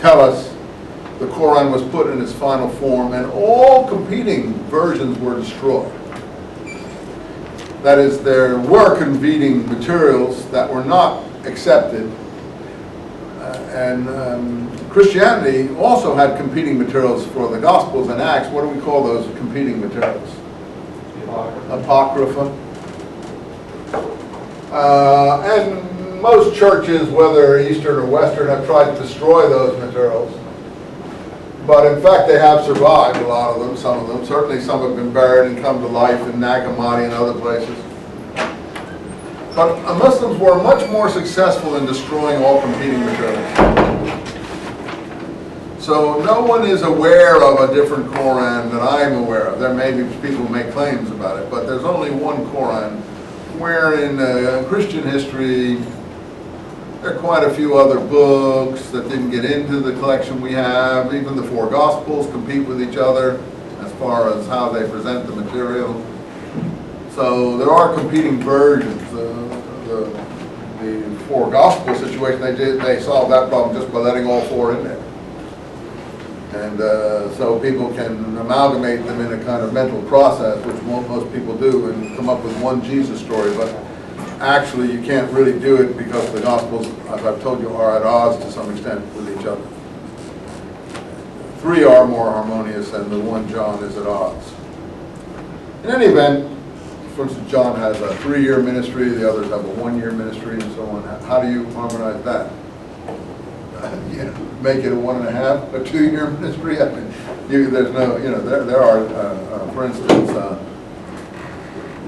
tell us the Quran was put in its final form and all competing versions were destroyed. That is, there were competing materials that were not accepted, and Christianity also had competing materials for the Gospels and Acts. What do we call those competing materials? Apocrypha. And most churches, whether Eastern or Western, have tried to destroy those materials. But in fact, they have survived, a lot of them, some of them. Certainly some have been buried and come to life in Nag Hammadi and other places. But Muslims were much more successful in destroying all competing materials. So no one is aware of a different Quran that I'm aware of. There may be people who make claims about it, but there's only one Quran, where in Christian history, there are quite a few other books that didn't get into the collection we have. Even the four Gospels compete with each other as far as how they present the material. So there are competing versions. The four Gospel situation, they solved that problem just by letting all four in there. And so people can amalgamate them in a kind of mental process, which most people do, and come up with one Jesus story. But actually, you can't really do it because the Gospels, as I've told you, are at odds to some extent with each other. Three are more harmonious than the one John is at odds. In any event, for instance, John has a 3-year ministry, the others have a 1-year ministry, and so on. How do you harmonize that? Make it a 1.5, a 2-year ministry? I mean, there's no, there are, for instance,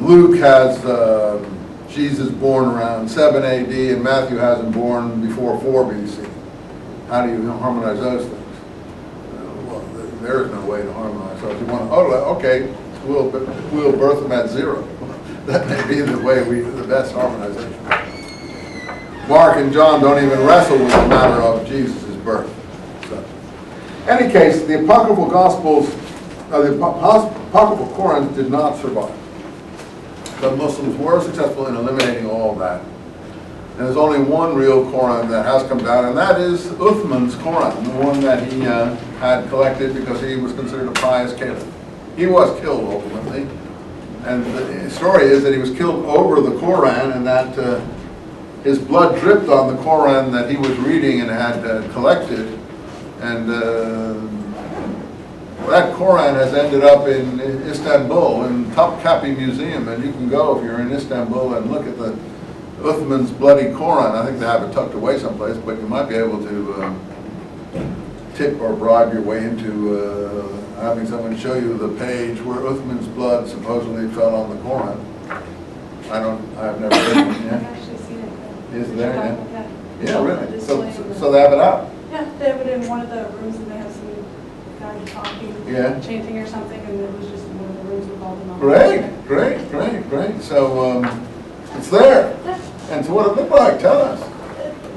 Luke has Jesus born around 7 AD, and Matthew has him born before 4 BC. How do you harmonize those things? Well, there is no way to harmonize. So if you want to, okay, we'll birth them at 0. That may be the way the best harmonization. Mark and John don't even wrestle with the matter of Jesus' birth. So, in any case, the apocryphal Gospels, the apocryphal Qurans did not survive. But Muslims were successful in eliminating all of that. And there's only one real Quran that has come down, and that is Uthman's Quran, the one that he had collected because he was considered a pious caliph. He was killed ultimately. And the story is that he was killed over the Quran, and that his blood dripped on the Quran that he was reading and had collected. And that Quran has ended up in Istanbul, in Topkapi Museum, and you can go if you're in Istanbul and look at the Uthman's bloody Quran. I think they have it tucked away someplace, but you might be able to tip or bribe your way into having someone show you the page where Uthman's blood supposedly fell on the Quran. I've never been one yet. I've actually seen it. Is it there? Yeah. Yeah, really. So they have it out. Yeah, they have it in one of the rooms, and they have some guy talking, chanting or something, and it was just in one of the rooms with all the knowledge. Great. So it's there. Yeah. And so what it looked like? Tell us.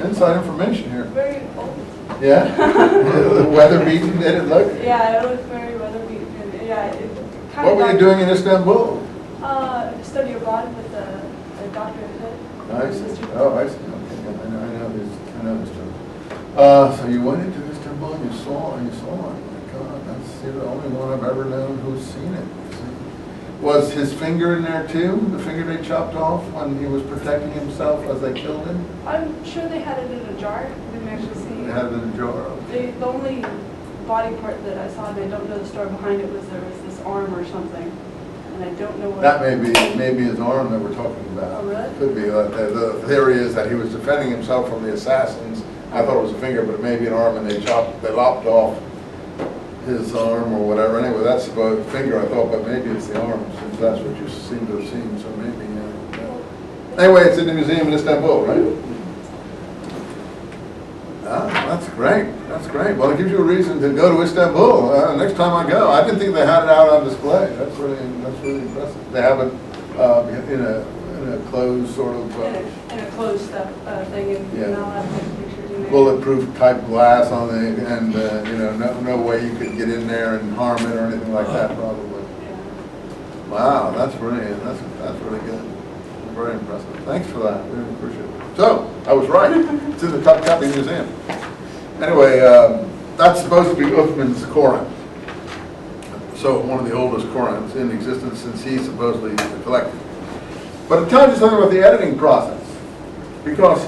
Inside information here. Very old. Yeah? Weather beaten, did it look? Yeah, it was very weather beaten. Yeah, it kind What were you doing in Istanbul? Study abroad with a doctorate. I see. Oh, I see. Okay. I know this job. So you went into Istanbul and you saw it. Oh my God, that's the only one I've ever known who's seen it. Was his finger in there too? The finger they chopped off when he was protecting himself as they killed him? I'm sure they had it in a jar. I didn't actually see. They had it in a jar. The only body part that I saw, and I don't know the story behind it, was there was this arm or something. And I don't know what. That may be his arm that we're talking about. Oh, really? Could be. The theory is that he was defending himself from the assassins. I thought it was a finger, but it may be an arm, and they lopped off his arm or whatever. Anyway, that's about finger, I thought, but maybe it's the arm, since that's what you seem to have seen. So maybe. Anyway, it's in the museum in Istanbul, right? That's great. Well, it gives you a reason to go to Istanbul next time I go. I didn't think they had it out on display. That's really impressive. They have it in a closed sort of in a closed stuff thing, and you're not allowed to take pictures in there. Bulletproof type glass on the and no way you could get in there and harm it or anything like that probably. Yeah. Wow, that's brilliant. That's really good. Very impressive. Thanks for that. Really appreciate it. So I was right. It's in the Topkapi Museum. Anyway. that's supposed to be Uthman's Quran. So one of the oldest Qurans in existence since he supposedly collected. But it tells you something about the editing process. Because